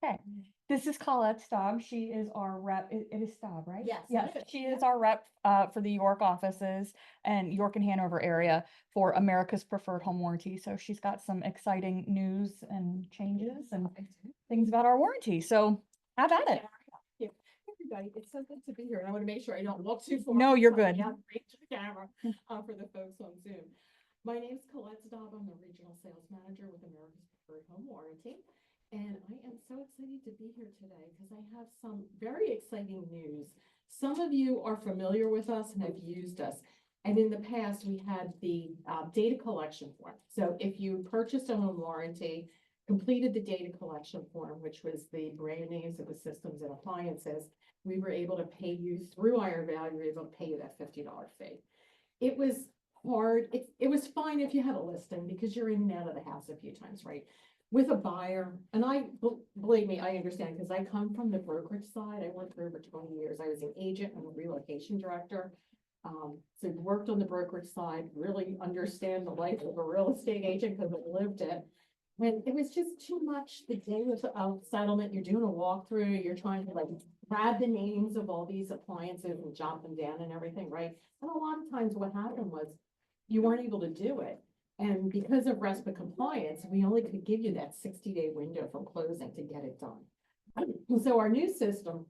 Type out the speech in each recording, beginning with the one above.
Okay, this is Colette Staub. She is our rep. It is Staub, right? Yes. Yes, she is our rep for the York offices and York and Hanover area for America's Preferred Home Warranty. So she's got some exciting news and changes and things about our warranty. So have at it. Yeah. Everybody, it's so good to be here. And I want to make sure I don't look too far. No, you're good. Yeah, reach the camera for the folks on Zoom. My name is Colette Staub. I'm the regional sales manager with America's Preferred Home Warranty. And I am so excited to be here today because I have some very exciting news. Some of you are familiar with us and have used us. And in the past, we had the data collection form. So if you purchased a home warranty, completed the data collection form, which was the brand names of the systems and appliances, we were able to pay you through Iron Value, we were able to pay you that $50 fee. It was hard. It was fine if you had a listing because you're in and out of the house a few times, right? With a buyer, and believe me, I understand because I come from the brokerage side. I worked for over 20 years. I was an agent and a relocation director. So worked on the brokerage side, really understand the life of a real estate agent because I lived it. And it was just too much the day of settlement. You're doing a walkthrough, you're trying to like grab the names of all these appliances and jot them down and everything, right? And a lot of times what happened was you weren't able to do it. And because of RESPA compliance, we only could give you that 60-day window from closing to get it done. So our new system,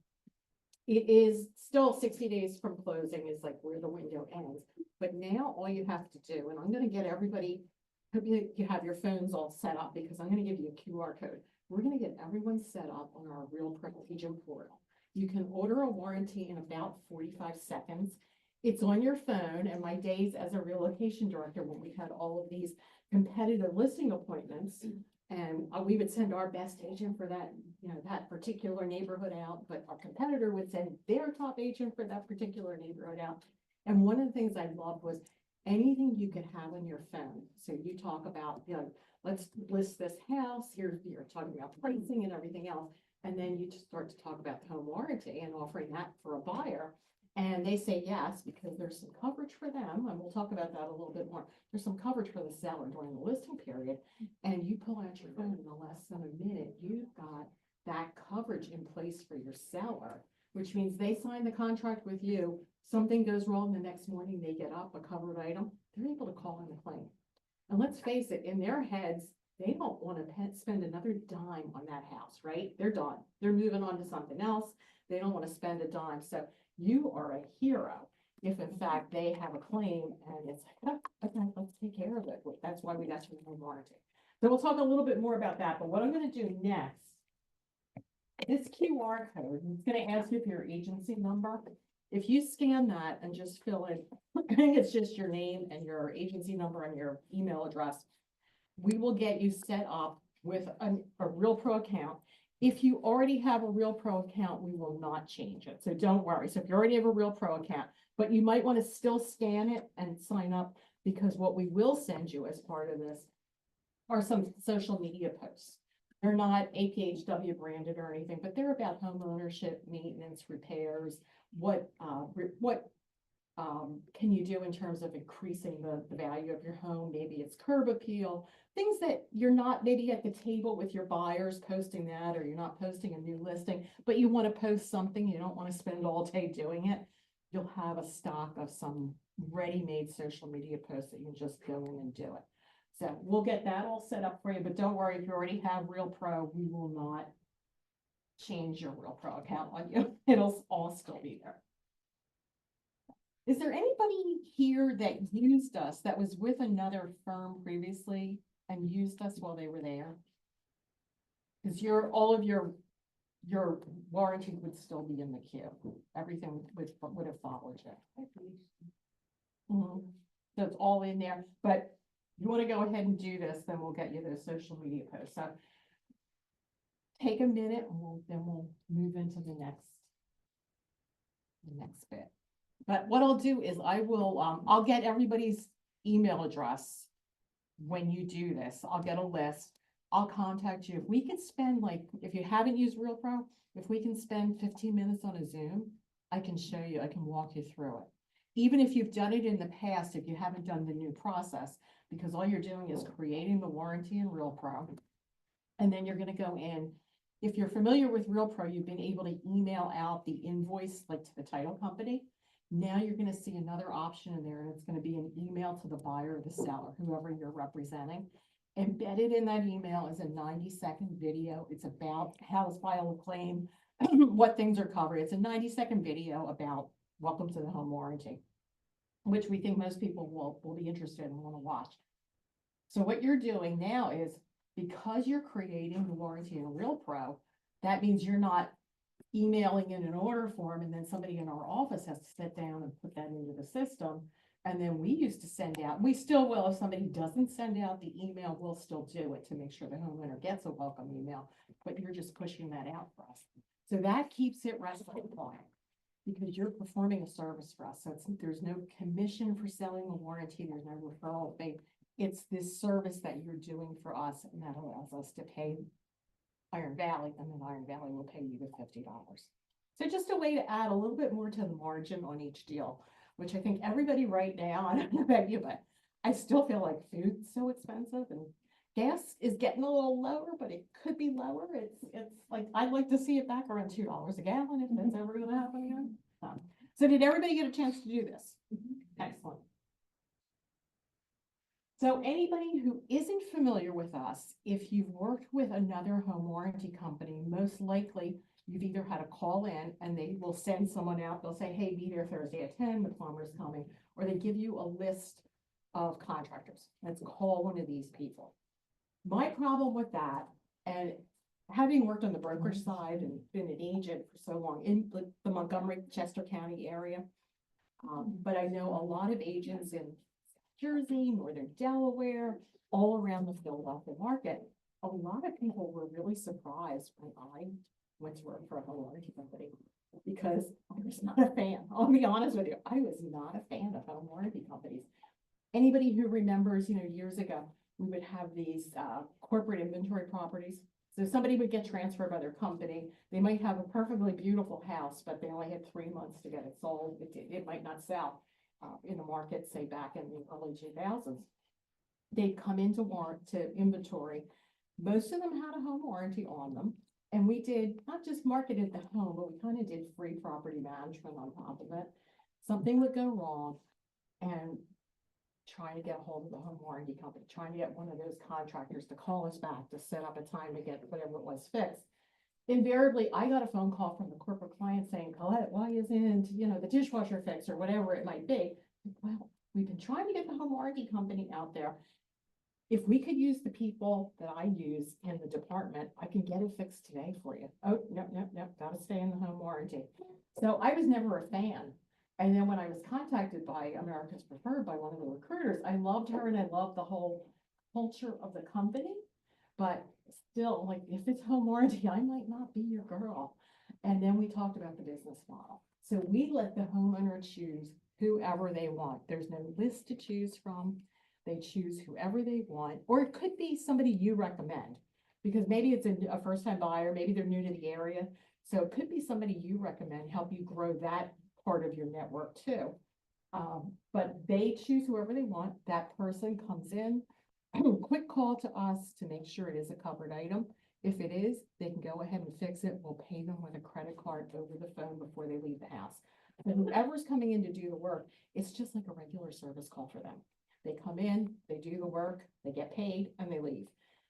it is still 60 days from closing is like where the window ends. But now all you have to do, and I'm going to get everybody, hope you have your phones all set up because I'm going to give you a QR code. We're going to get everyone set up on our Real Pro Agent portal. You can order a warranty in about 45 seconds. It's on your phone, and my days as a relocation director, when we had all of these competitive listing appointments, and we would send our best agent for that, that particular neighborhood out, but our competitor would send their top agent for that particular neighborhood out. And one of the things I loved was anything you could have on your phone. So you talk about, let's list this house, you're talking about pricing and everything else. And then you just start to talk about the home warranty and offering that for a buyer. And they say yes, because there's some coverage for them, and we'll talk about that a little bit more. There's some coverage for the seller during the listing period, and you pull out your phone in less than a minute, you've got that coverage in place for your seller, which means they sign the contract with you, something goes wrong the next morning, they get up, a covered item, they're able to call in a claim. And let's face it, in their heads, they don't want to spend another dime on that house, right? They're done. They're moving on to something else. They don't want to spend a dime. So you are a hero if in fact they have a claim and it's like, oh, okay, let's take care of it. That's why we got you a home warranty. So we'll talk a little bit more about that. But what I'm going to do next, this QR code, it's going to ask you for your agency number. If you scan that and just fill in, I think it's just your name and your agency number and your email address, we will get you set up with a Real Pro account. If you already have a Real Pro account, we will not change it. So don't worry. So if you already have a Real Pro account, but you might want to still scan it and sign up, because what we will send you as part of this are some social media posts. They're not APHW branded or anything, but they're about home ownership, maintenance, repairs, what can you do in terms of increasing the value of your home? Maybe it's curb appeal, things that you're not maybe at the table with your buyers posting that, or you're not posting a new listing, but you want to post something, you don't want to spend all day doing it. You'll have a stock of some ready-made social media posts that you can just go in and do it. So we'll get that all set up for you, but don't worry, if you already have Real Pro, we will not change your Real Pro account on you. It'll all still be there. Is there anybody here that used us that was with another firm previously and used us while they were there? Because all of your warranty would still be in the queue. Everything would have followed you. So it's all in there, but you want to go ahead and do this, then we'll get you those social media posts. So take a minute and then we'll move into the next bit. But what I'll do is I'll get everybody's email address when you do this. I'll get a list. I'll contact you. If we could spend, if you haven't used Real Pro, if we can spend 15 minutes on a Zoom, I can show you, I can walk you through it. Even if you've done it in the past, if you haven't done the new process, because all you're doing is creating the warranty in RealPro. And then you're gonna go in, if you're familiar with RealPro, you've been able to email out the invoice like to the title company. Now you're gonna see another option in there, and it's gonna be an email to the buyer or the seller, whoever you're representing. Embedded in that email is a 90-second video. It's about how to file a claim, what things are covered. It's a 90-second video about welcome to the home warranty, which we think most people will be interested and want to watch. So what you're doing now is, because you're creating the warranty in RealPro, that means you're not emailing in an order form and then somebody in our office has to sit down and put that into the system. And then we used to send out, we still will, if somebody doesn't send out the email, we'll still do it to make sure the homeowner gets a welcome email, but you're just pushing that out for us. So that keeps it wrestling because you're performing a service for us. So there's no commission for selling a warranty. There's no referral fee. It's this service that you're doing for us, and that allows us to pay Iron Valley, and then Iron Valley will pay you the $50. So just a way to add a little bit more to the margin on each deal, which I think everybody right now, I don't know about you, but I still feel like food's so expensive, and gas is getting a little lower, but it could be lower. It's like, I'd like to see it back around $2 a gallon if that's ever gonna happen again. So did everybody get a chance to do this? Excellent. So anybody who isn't familiar with us, if you've worked with another home warranty company, most likely you've either had a call in and they will send someone out. They'll say, hey, be there Thursday at 10, the plumber's coming, or they give you a list of contractors. Let's call one of these people. My problem with that, and having worked on the brokerage side and been an agent for so long in the Montgomery, Chester County area, but I know a lot of agents in Jersey, Northern Delaware, all around the Philadelphia market. A lot of people were really surprised when I went to work for a home warranty company, because I was not a fan. I'll be honest with you, I was not a fan of home warranty companies. Anybody who remembers, years ago, we would have these corporate inventory properties. So somebody would get transferred by their company. They might have a perfectly beautiful house, but they only had 3 months to get it sold. It might not sell in the market, say back in the early 2000s. They'd come into inventory. Most of them had a home warranty on them. And we did not just marketed the home, but we kind of did free property management on top of it. Something would go wrong, and trying to get a hold of the home warranty company, trying to get one of those contractors to call us back to set up a time to get whatever it was fixed. Invariably, I got a phone call from the corporate client saying, Colette, why isn't, the dishwasher fixed or whatever it might be? Well, we've been trying to get the home warranty company out there. If we could use the people that I use in the department, I can get it fixed today for you. Oh, no, gotta stay in the home warranty. So I was never a fan. And then when I was contacted by America's Preferred, by one of the recruiters, I loved her and I loved the whole culture of the company. But still, like, if it's home warranty, I might not be your girl. And then we talked about the business model. So we let the homeowner choose whoever they want. There's no list to choose from. They choose whoever they want, or it could be somebody you recommend, because maybe it's a first-time buyer, maybe they're new to the area. So it could be somebody you recommend, help you grow that part of your network too. But they choose whoever they want. That person comes in, quick call to us to make sure it is a covered item. If it is, they can go ahead and fix it. We'll pay them with a credit card over the phone before they leave the house. But whoever's coming in to do the work, it's just like a regular service call for them. They come in, they do the work, they get paid, and they leave.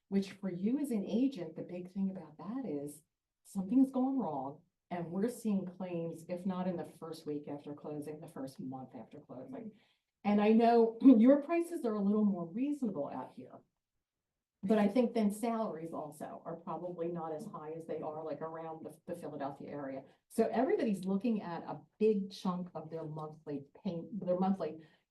Which for you as an agent, the big thing about that is something's going wrong, and we're seeing claims, if not in the first week after closing, the first month after closing. And I know your prices are a little more reasonable out here, but I think then salaries also are probably not as high as they are like around the Philadelphia area. So everybody's looking at a big chunk of their monthly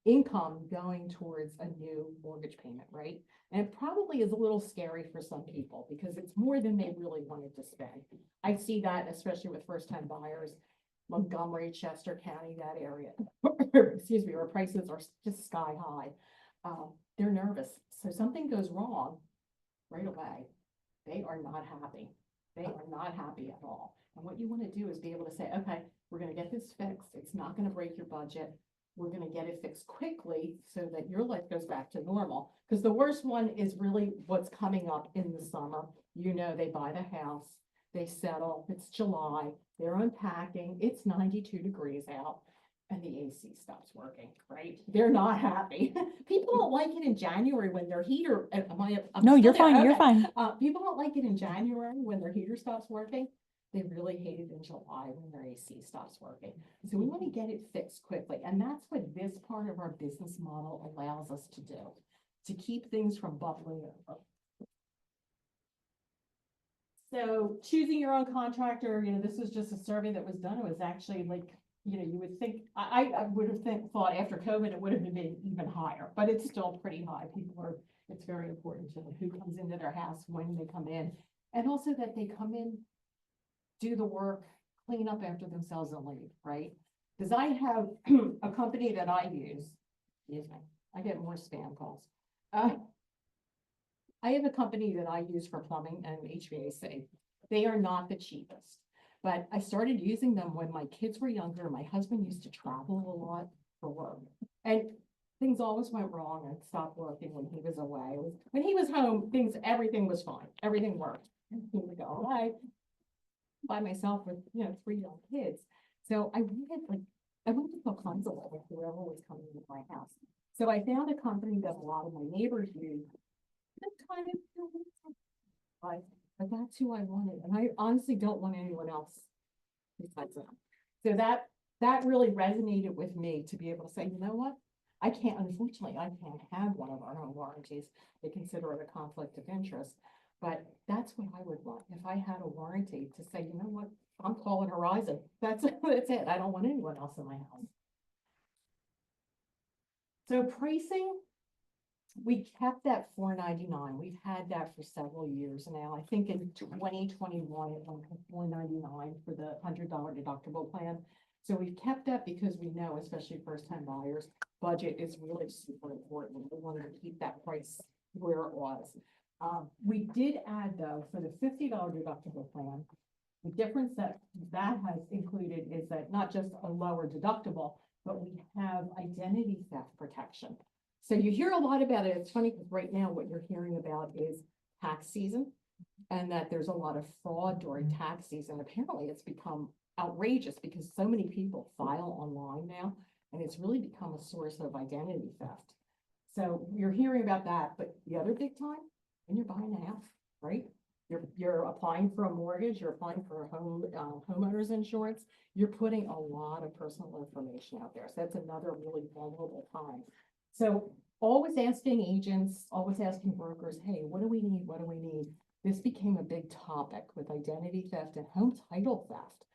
income going towards a new mortgage payment, right? And it probably is a little scary for some people because it's more than they really wanted to spend. I see that especially with first-time buyers, Montgomery, Chester County, that area, excuse me, where prices are just sky high. They're nervous. So something goes wrong right away. They are not happy. They are not happy at all. And what you want to do is be able to say, okay, we're going to get this fixed. It's not going to break your budget. we're gonna get it fixed quickly so that your life goes back to normal. Because the worst one is really what's coming up in the summer. You know, they buy the house, they settle, it's July, they're unpacking, it's 92 degrees out, and the AC stops working, right? They're not happy. People don't like it in January when their heater, I'm No, still you're there, fine, you're okay. fine. People don't like it in January when their heater stops working. They really hate it in July when their AC stops working. So we want to get it fixed quickly. And that's what this part of our business model allows us to do, to keep things from bubbling over. So choosing your own contractor, this was just a survey that was done. It was actually like, you would think, I would have thought after COVID, it would have been even higher, but it's still pretty high. It's very important to who comes into their house, when they come in, and also that they come in, do the work, clean up after themselves and leave, right? Because I have a company that I use, excuse me, I get more spam calls. I have a company that I use for plumbing and HVAC. They are not the cheapest, but I started using them when my kids were younger. My husband used to travel a lot for work, and things always went wrong and stopped working when he was away. When he was home, everything was fine. Everything worked. And he would go away by myself with, 3 young kids. So I wanted to feel comfortable with whoever was coming into my house. So I found a company that a lot of my neighbors use. Kind of, but that's who I wanted, and I honestly don't want anyone else besides them. So that really resonated with me, to be able to say, you know what? Unfortunately, I can't have one of our home warranties. They consider it a conflict of interest. But that's what I would want if I had a warranty, to say, you know what, I'm calling Horizon. That's it. I don't want anyone else in my house. So pricing, we kept that $499. We've had that for several years now. I think in 2021, it went to $499 for the $100 deductible plan. So we've kept that because we know, especially first-time buyers, budget is really super important. We wanted to keep that price where it was. We did add, though, for the $50 deductible plan, the difference that has included is that not just a lower deductible, but we have identity theft protection. So you hear a lot about it. It's funny because right now what you're hearing about is tax season, and that there's a lot of fraud during tax season. Apparently it's become outrageous because so many people file online now, and it's really become a source of identity theft. So you're hearing about that, but the other big time, when you're buying a house, right? You're applying for a mortgage, you're applying for a homeowner's insurance, you're putting a lot of personal information out there. So that's another really vulnerable time. So always asking agents, always asking brokers, hey, what do we need? What do we need? This became a big topic with identity theft and home title theft,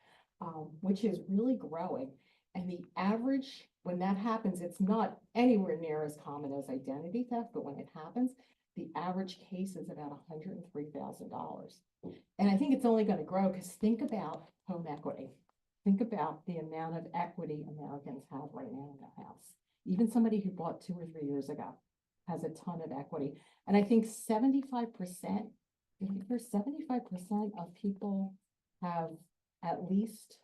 which is really growing. And the average, when that happens, it's not anywhere near as common as identity theft, but when it happens, the average case is about $103,000. And I think it's only going to grow because think about home equity. Think about the amount of equity Americans have right now in their house. Even somebody who bought 2 or 3 years ago has a ton of equity. And I think 75%, if there's 75% of people have at least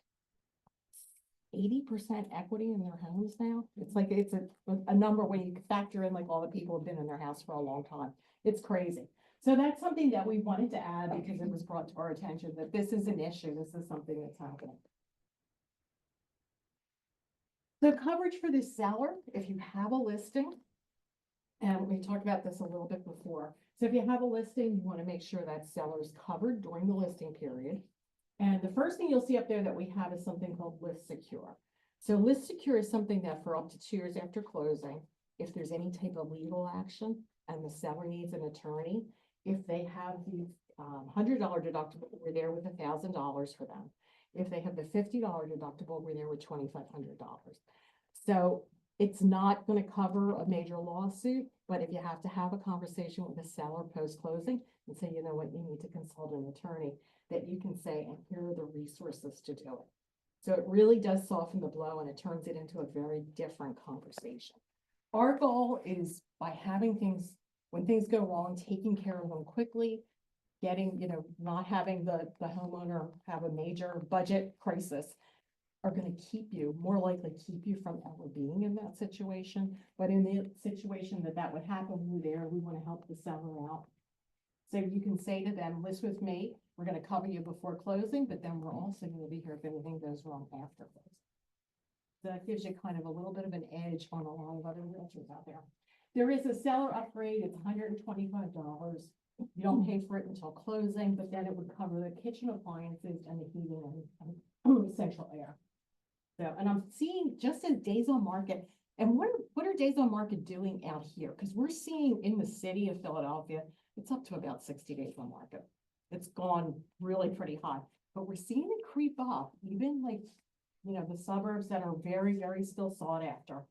80% equity in their homes now. It's like, it's a number when you factor in like all the people who have been in their house for a long time. It's crazy. So that's something that we wanted to add because it was brought to our attention that this is an issue. This is something that's happening. So coverage for the seller, if you have a listing, and we talked about this a little bit before. So if you have a listing, you want to make sure that seller is covered during the listing period. And the first thing you'll see up there that we have is something called List Secure. So List Secure is something that for up to 2 years after closing, if there's any type of legal action and the seller needs an attorney, if they have the $100 deductible, we're there with $1,000 for them. If they have the $50 deductible, we're there with $2,500. So it's not going to cover a major lawsuit, but if you have to have a conversation with the seller post-closing and say, you know what, you need to consult an attorney, that you can say, and here are the resources to do it. So it really does soften the blow and it turns it into a very different conversation. Our goal is by having things, when things go wrong, taking care of them quickly, getting, not having the homeowner have a major budget crisis. are gonna keep you, more likely keep you from ever being in that situation. But in the situation that would happen, we're there, we wanna help the seller out. So you can say to them, list with me, we're gonna cover you before closing, but then we're also gonna be here if anything goes wrong after closing. So that gives you kind of a little bit of an edge on a lot of other realtors out there. There is a seller upgrade, it's $125. You don't pay for it until closing, but then it would cover the kitchen appliances and the heating and central air. So, and I'm seeing just in days on market, and what are days on market doing out here? Because we're seeing in the city of Philadelphia, it's up to about 60 days on market. It's gone really pretty high, but we're seeing it creep up, even like, you know, the suburbs that are very, very still sought after.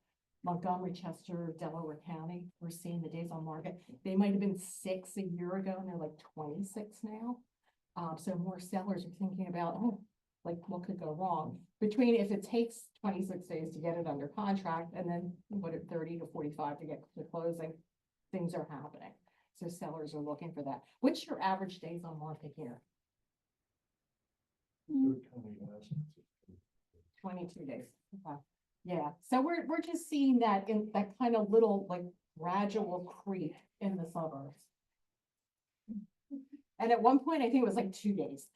Montgomery, Chester, Delaware County, we're seeing the days on market. They might have been 6 a year ago and they're like 26 now. So more sellers are thinking about, oh, like what could go wrong between if it takes 26 days to get it under contract and then what at 30 to 45 to get to closing, things are happening. So sellers are looking for that. What's your average days on market here? 22 days. Okay. Yeah, so we're just seeing that in that kind of little like gradual creep in the suburbs. And at one point, I think it was like 2 days.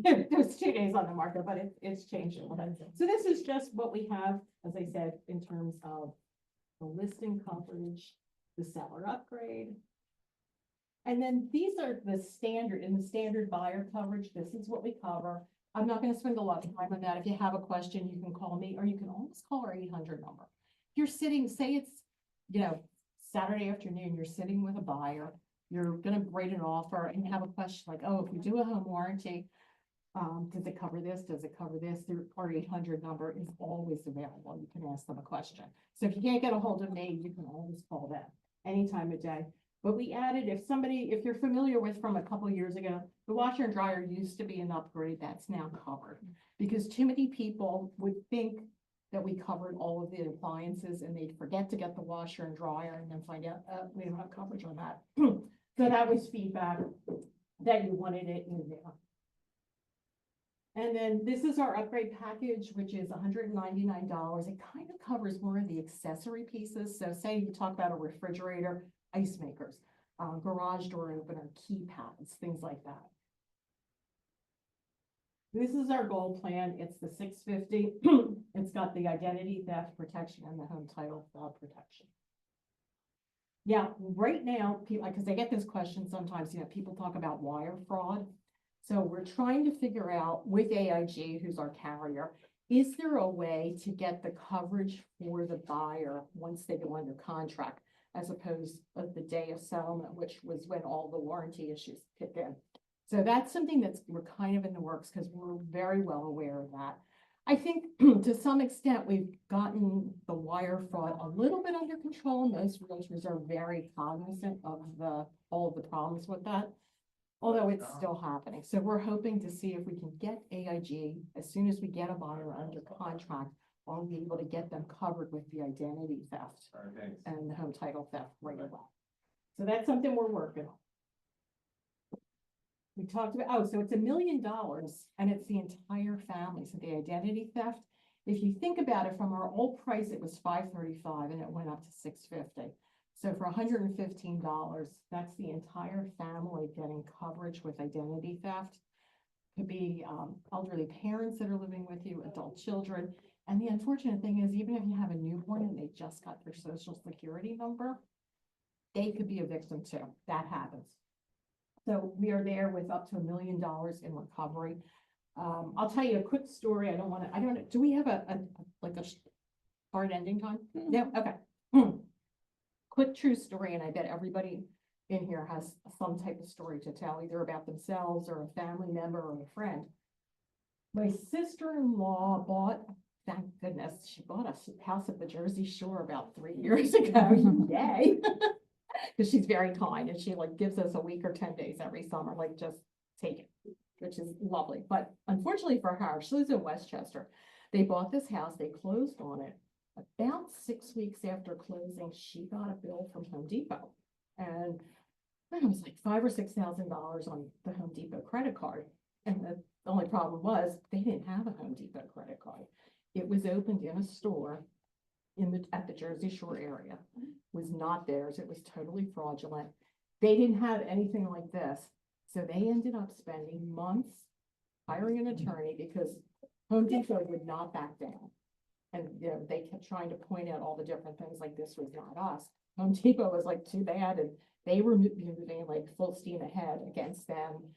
It was 2 days on the market, but it's changed a little bit. So this is just what we have, as I said, in terms of the listing coverage, the seller upgrade. And then these are the standard, in the standard buyer coverage, this is what we cover. I'm not gonna spend a lot of time on that. If you have a question, you can call me, or you can always call our 800 number. If you're sitting, say it's, you know, Saturday afternoon, you're sitting with a buyer, you're gonna write an offer and you have a question like, oh, if you do a home warranty, does it cover this? Does it cover this? Our 800 number is always available. You can ask them a question. So if you can't get a hold of me, you can always call them any time of day. But we added, if you're familiar with from a couple of years ago, the washer and dryer used to be an upgrade that's now covered. Because too many people would think that we covered all of the appliances and they'd forget to get the washer and dryer and then find out, we don't have coverage on that. So that was feedback that you wanted it in there. And then this is our upgrade package, which is $199. It kind of covers more of the accessory pieces. So say you talk about a refrigerator, ice makers, garage door opener, keypads, things like that. This is our gold plan. It's the 650. It's got the identity theft protection and the home title fraud protection. Yeah, right now, people, because I get this question sometimes, you know, people talk about wire fraud. So we're trying to figure out with AIG, who's our carrier, is there a way to get the coverage for the buyer once they go under contract, as opposed to the day of settlement, which was when all the warranty issues kick in. So that's something we're kind of in the works because we're very well aware of that. I think to some extent, we've gotten the wire fraud a little bit under control. Most realtors are very cognizant of all of the problems with that, although it's still happening. So we're hoping to see if we can get AIG, as soon as we get a buyer under contract, I'll be able to get them covered with the identity theft and the home title theft right away. So that's something we're working on. We talked about, oh, so it's $1 million and it's the entire family. So the identity theft, if you think about it, from our old price, it was $535 and it went up to $650. So for $115, that's the entire family getting coverage with identity theft. Could be elderly parents that are living with you, adult children. And the unfortunate thing is, even if you have a newborn and they just got their social security number, they could be a victim too. That happens. So we are there with up to $1 million in recovery. I'll tell you a quick story. I don't know. Do we have a hard ending time? No? Okay. Quick true story. And I bet everybody in here has some type of story to tell, either about themselves or a family member or a friend. My sister-in-law bought, thank goodness, she bought a house at the Jersey Shore about 3 years ago. Yay. Because she's very kind and she like gives us a week or 10 days every summer, like just take it, which is lovely. But unfortunately for her, she lives in Westchester. They bought this house, they closed on it. About 6 weeks after closing, she got a bill from Home Depot. And it was like $5,000 or $6,000 on the Home Depot credit card. And the The only problem was they didn't have a Home Depot credit card. It was opened in a store at the Jersey Shore area, was not theirs. It was totally fraudulent. They didn't have anything like this. So they ended up spending months hiring an attorney because Home Depot would not back down. And, you know, they kept trying to point out all the different things like this was not us. Home Depot was like, too bad. And they were moving like full steam ahead against them,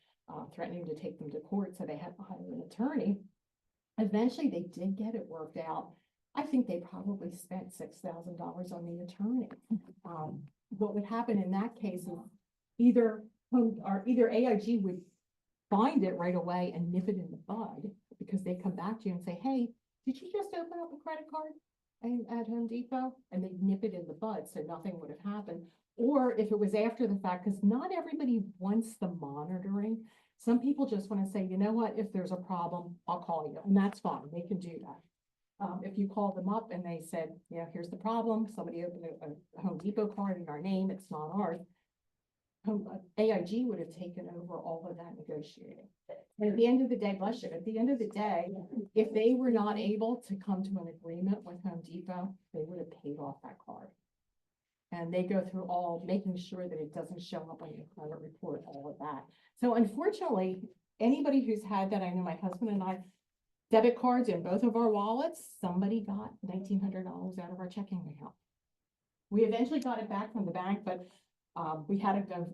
threatening to take them to court. So they had to hire an attorney. Eventually they did get it worked out. I think they probably spent $6,000 on the attorney. What would happen in that case is either AIG would find it right away and nip it in the bud, because they come back to you and say, hey, did you just open up a credit card at Home Depot? And they nip it in the bud, so nothing would have happened. Or if it was after the fact, because not everybody wants the monitoring. Some people just want to say, you know what, if there's a problem, I'll call you, and that's fine. They can do that. If you call them up and they said, yeah, here's the problem, somebody opened a Home Depot card in our name, it's not ours. AIG would have taken over all of that negotiating. And at the end of the day, bless you, at the end of the day, if they were not able to come to an agreement with Home Depot, they would have paid off that card. And they go through all, making sure that it doesn't show up on your credit report, all of that. So unfortunately, anybody who's had that, I know my husband and I, debit cards in both of our wallets, somebody got $1,900 out of our checking account. We eventually got it back from the bank, but we had to go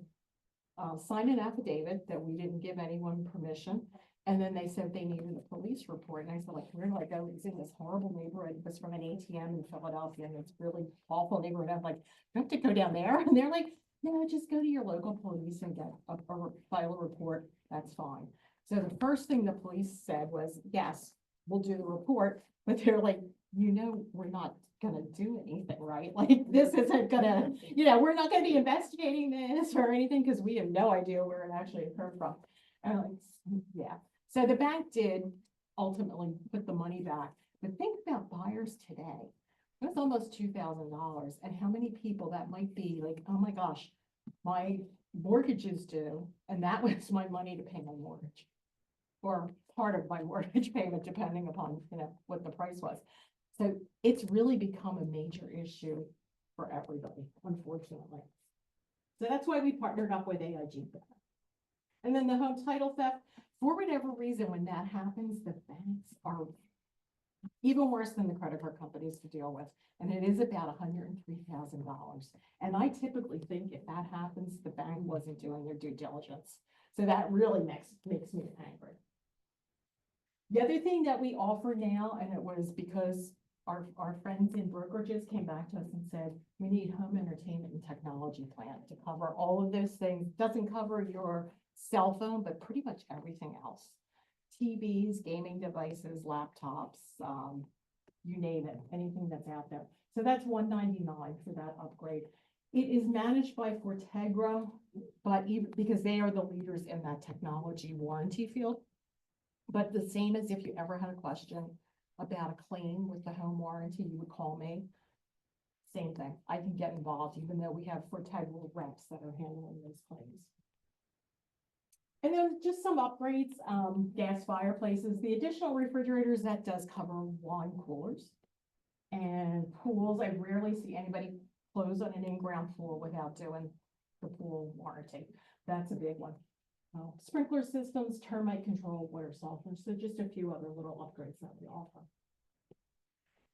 sign an affidavit that we didn't give anyone permission. And then they said they needed a police report. And I said, like, where do I go? It's in this horrible neighborhood. It was from an ATM in Philadelphia, and it's really awful neighborhood. I'm like, you have to go down there. And they're like, no, just go to your local police and get file a report. That's fine. So the first thing the police said was, yes, we'll do the report. But they're like, you know, we're not gonna do anything, right? Like, this isn't gonna, you know, we're not gonna be investigating this or anything, because we have no idea where it actually occurred from. And I'm like, yeah. So the bank did ultimately put the money back. But think about buyers today. That's almost $2,000. And how many people that might be like, oh my gosh, my mortgage is due, and that was my money to pay my mortgage, or part of my mortgage payment, depending upon, you know, what the price was. So it's really become a major issue for everybody, unfortunately. So that's why we partnered up with AIG. And then the home title theft, for whatever reason, when that happens, the banks are even worse than the credit card companies to deal with. And it is about $103,000. And I typically think if that happens, the bank wasn't doing their due diligence. So that really makes me angry. The other thing that we offer now, and it was because our friends in brokerages came back to us and said, we need home entertainment and technology plan to cover all of those things. Doesn't cover your cell phone, but pretty much everything else. TVs, gaming devices, laptops, you name it, anything that's out there. So that's $199 for that upgrade. It is managed by Fortegra, but even because they are the leaders in that technology warranty field. But the same as if you ever had a question about a claim with the home warranty, you would call me. Same thing. I can get involved, even though we have Fortegra reps that are handling those claims. And then just some upgrades, gas fireplaces, the additional refrigerators, that does cover wine coolers. And pools, I rarely see anybody close on an in-ground pool without doing the pool warranty. That's a big one. Sprinkler systems, termite control, water softeners, so just a few other little upgrades that we offer.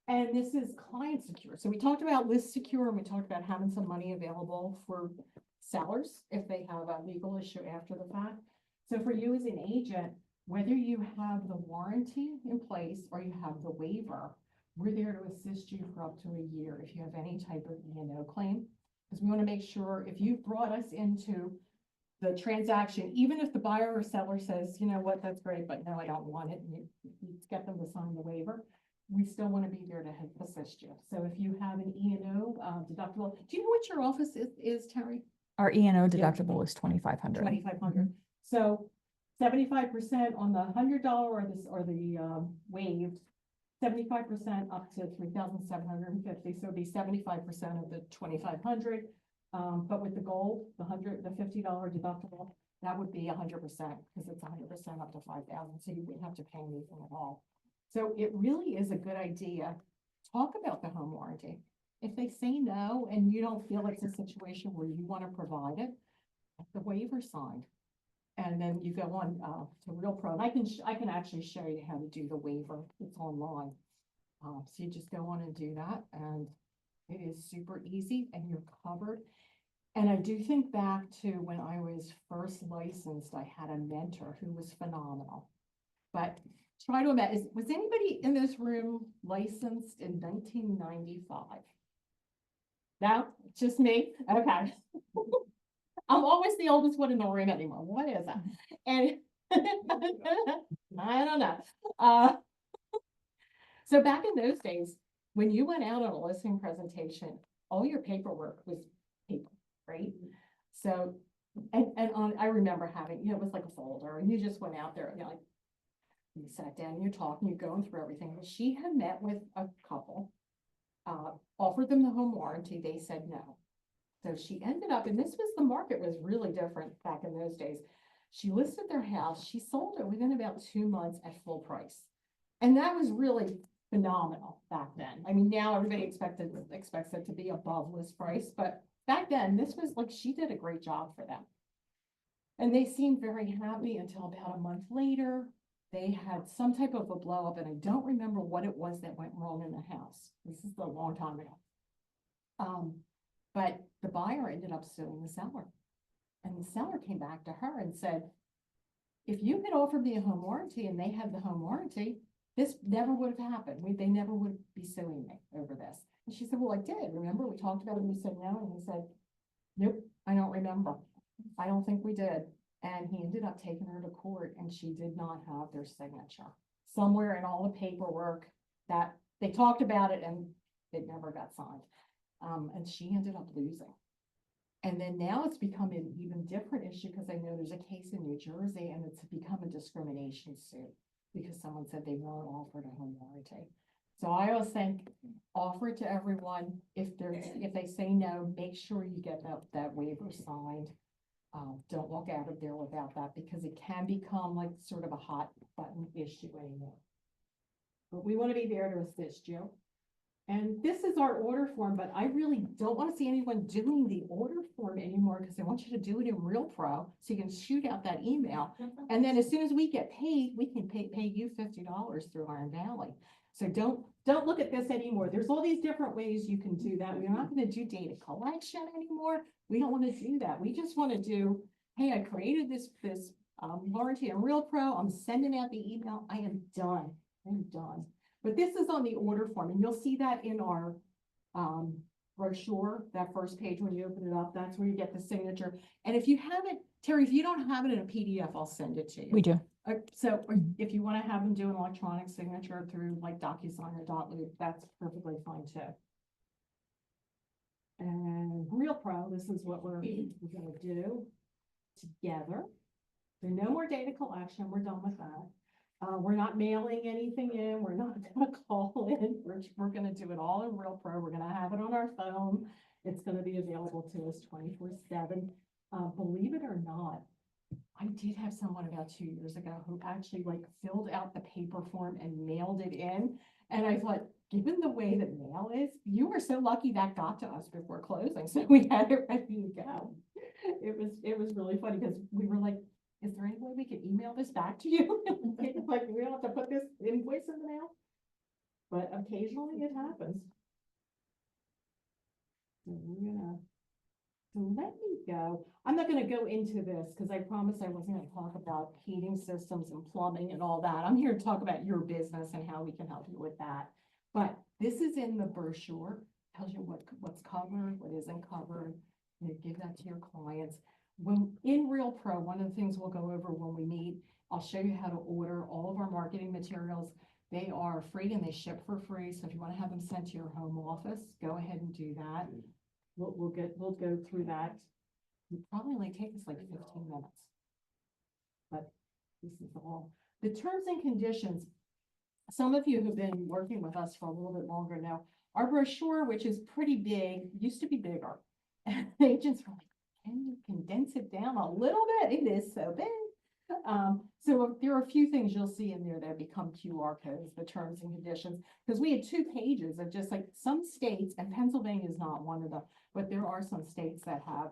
And this is client secure. So we talked about list secure, and we talked about having some money available for sellers if they have a legal issue after the fact. So for you as an agent, whether you have the warranty in place or you have the waiver, we're there to assist you for up to a year if you have any type of E&O claim. Because we want to make sure if you've brought us into the transaction, even if the buyer or seller says, you know what, that's great, but no, I don't want it, and you get them to sign the waiver, we still want to be there to help assist you. So if you have an E&O deductible, do you know what your office is, Terry? Our E&O deductible is $2,500. 2,500. So 75% on the $100 or the waived, 75% up to 3,750. So it'd be 75% of the 2,500. But with the gold, the $50 deductible, that would be 100%, because it's 100% up to 5,000, so you wouldn't have to pay anything at all. So it really is a good idea. Talk about the home warranty. If they say no, and you don't feel it's a situation where you want to provide it, get the waiver signed. And then you go on, to Real Pro, and I can actually show you how to do the waiver. It's online. So you just go on and do that, and it is super easy, and you're covered. And I do think back to when I was first licensed, I had a mentor who was phenomenal. But try to imagine, was anybody in this room licensed in 1995? No, just me? Okay. I'm always the oldest one in the room anymore. What is that? And I don't know. So back in those days, when you went out on a listing presentation, all your paperwork was paper, right? So, I remember having, it was like a folder, and you just went out there, like, you sat down, you're talking, you're going through everything. Well, she had met with a couple, offered them the home warranty. They said no. So she ended up, and the market was really different back in those days. She listed their house. She sold it within about 2 months at full price. And that was really phenomenal back then. I mean, now everybody expects it to be above list price, but back then this was like, she did a great job for them. And they seemed very happy until about a month later, they had some type of a blow up, and I don't remember what it was that went wrong in the house. This is a long time ago. But the buyer ended up suing the seller. And the seller came back to her and said, if you had offered me a home warranty and they had the home warranty, this never would have happened. They never would be suing me over this. And she said, well, I did. Remember, we talked about it and you said no. And he said, nope, I don't remember. I don't think we did. And he ended up taking her to court, and she did not have their signature. Somewhere in all the paperwork that they talked about it, and it never got signed. And she ended up losing. And then now it's become an even different issue, because I know there's a case in New Jersey, and it's become a discrimination suit because someone said they weren't offered a home warranty. So I always think, offer it to everyone. If they say no, make sure you get that waiver signed. Don't walk out of there without that, because it can become like sort of a hot button issue anymore. But we want to be there to assist you. And this is our order form, but I really don't want to see anyone doing the order form anymore, because I want you to do it in Real Pro, so you can shoot out that email. And then as soon as we get paid, we can pay you $50 through Iron Valley. So don't look at this anymore. There's all these different ways you can do that. We're not going to do data collection anymore. We don't want to do that. We just want to do, hey, I created this warranty in Real Pro. I'm sending out the email. I am done. I'm done. But this is on the order form, and you'll see that in our brochure, that first page when you open it up. That's where you get the signature. And if you haven't, Terry, if you don't have it in a PDF, I'll send it to you. We do. So if you want to have them do an electronic signature through like DocuSign or .loop, that's perfectly fine too. And Real Pro, this is what we're going to do together. So no more data collection. We're done with that. We're not mailing anything in. We're not going to call in. We're going to do it all in Real Pro. We're going to have it on our phone. It's going to be available to us 24/7. Believe it or not, I did have someone about 2 years ago who actually like filled out the paper form and mailed it in. And I thought, given the way that mail is, you were so lucky that got to us before closing. So we had it ready to go. It was really funny, because we were like, is there any way we could email this back to you? Like, we don't have to put this invoice in the mail. But occasionally it happens. So let me go. I'm not going to go into this, because I promised I wasn't going to talk about heating systems and plumbing and all that. I'm here to talk about your business and how we can help you with that. But this is in the brochure. Tells you what's covered, what isn't covered. You give that to your clients. When in Real Pro, one of the things we'll go over when we meet, I'll show you how to order all of our marketing materials. They are free and they ship for free. So if you want to have them sent to your home office, go ahead and do that. We'll go through that. It probably only take us like 15 minutes. But this is all. The terms and conditions, some of you who've been working with us for a little bit longer now, our brochure, which is pretty big, used to be bigger. And agents were like, can condense it down a little bit. It is so big. So there are a few things you'll see in there that become QR codes, the terms and conditions, because we had 2 pages of just like some states, and Pennsylvania is not one of them, but there are some states that have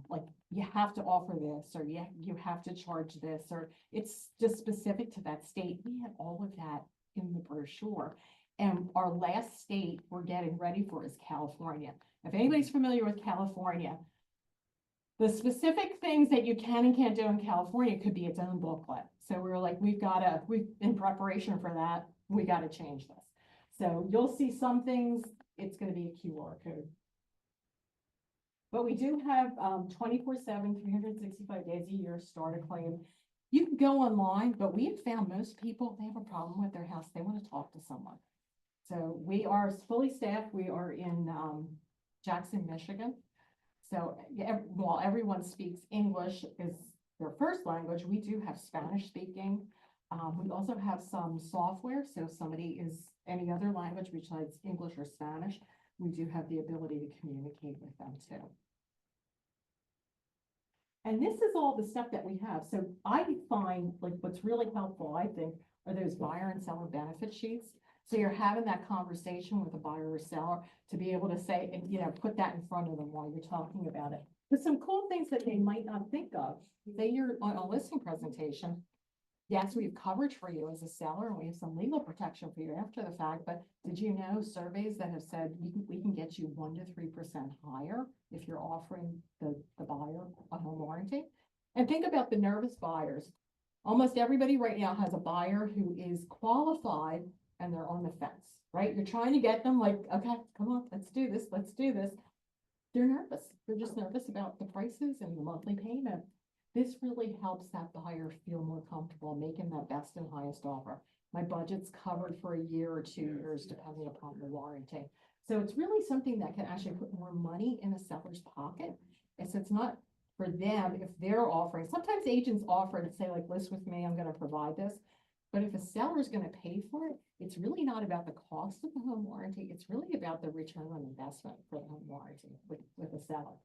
like you have to offer this, or you have to charge this, or it's just specific to that state. We had all of that in the brochure. And our last state we're getting ready for is California. If anybody's familiar with California, the specific things that you can and can't do in California could be its own booklet. So we were like, we've in preparation for that, we gotta change this. So you'll see some things, it's gonna be a QR code. But we do have 24/7, 365 days a year, start a claim. You can go online, but we have found most people, they have a problem with their house. They want to talk to someone. So we are fully staffed. We are in Jackson, Michigan. So while everyone speaks English is their first language, we do have Spanish speaking. We also have some software. So if somebody is any other language besides English or Spanish, we do have the ability to communicate with them too. And this is all the stuff that we have. So I find like what's really helpful, I think, are those buyer and seller benefit sheets. So you're having that conversation with a buyer or seller to be able to say, and put that in front of them while you're talking about it. But some cool things that they might not think of. Say you're on a listing presentation. Yes, we have coverage for you as a seller, and we have some legal protection for you after the fact, but did you know surveys that have said we can get you 1 to 3% higher if you're offering the buyer a home warranty? And think about the nervous buyers. Almost everybody right now has a buyer who is qualified and they're on the fence, right? You're trying to get them like, okay, come on, let's do this, let's do this. They're nervous. They're just nervous about the prices and the monthly payment. This really helps that buyer feel more comfortable making that best and highest offer. My budget's covered for a year or 2 years, depending upon the warranty. So it's really something that can actually put more money in a seller's pocket. And so it's not for them if they're offering. Sometimes agents offer to say, like, list with me, I'm going to provide this. But if a seller is going to pay for it, it's really not about the cost of the home warranty. It's really about the return on investment for the home warranty with a seller.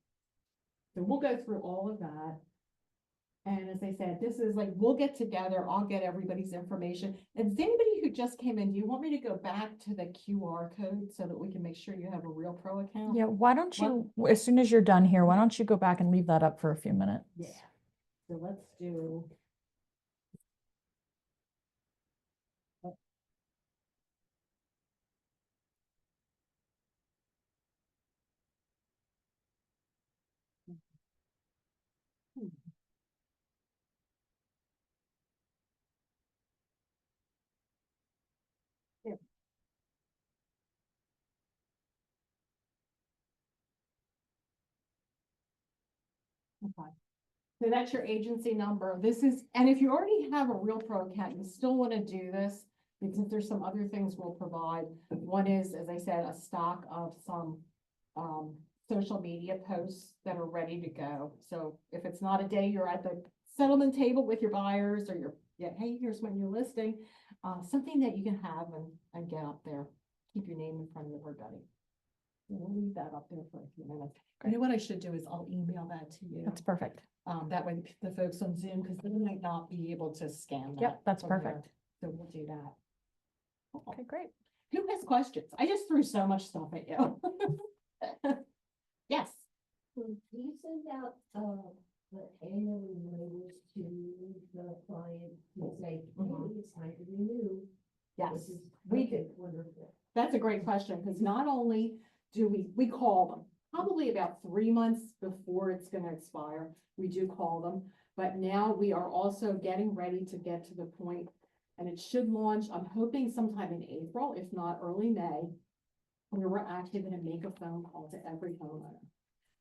So we'll go through all of that. And as I said, this is like, we'll get together, I'll get everybody's information. And does anybody who just came in, do you want me to go back to the QR code so that we can make sure you have a Real Pro account? Yeah, why don't you, as soon as you're done here, why don't you go back and leave that up for a few minutes? Yeah. So let's do. Yeah. Okay. So that's your agency number. This is, and if you already have a Real Pro account, you still want to do this because there's some other things we'll provide. One is, as I said, a stock of some social media posts that are ready to go. So if it's not a day you're at the settlement table with your buyers or hey, here's when you're listing, something that you can have and get up there. Keep your name in front of everybody. We'll leave that up there for a few minutes. You know what I should do is I'll email that to you. That's perfect. That way the folks on Zoom, because they might not be able to scan that. Yep, that's from there. perfect. So we'll do that. Okay, great. Who has questions? I just threw so much stuff at you. Yes. Do you send out the annual reminders to the client to say, hey, it's time to renew? Yes, We did. Wonderful. that's a great question, because not only do we call them, probably about 3 months before it's going to expire, we do call them. But now we are also getting ready to get to the point, and it should launch, I'm hoping sometime in April, if not early May, where we're actually going to make a phone call to every homeowner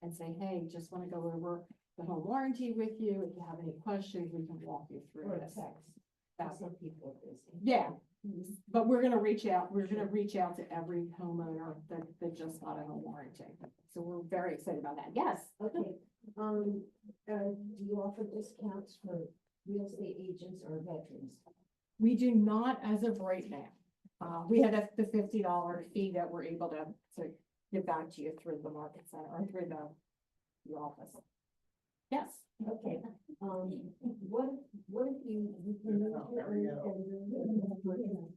and say, hey, just want to go over the home warranty with you. If you have any questions, we can walk you through Or a this. text. Some people are busy. Yeah, but we're gonna reach out, to every homeowner that just got a home warranty. So we're very excited about that. Yes. Okay, do you offer discounts for real estate agents or veterans? We do not as of right now. We had the $50 fee that we're able to give back to you through the market center or through your office. Yes. Okay, what if you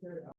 can.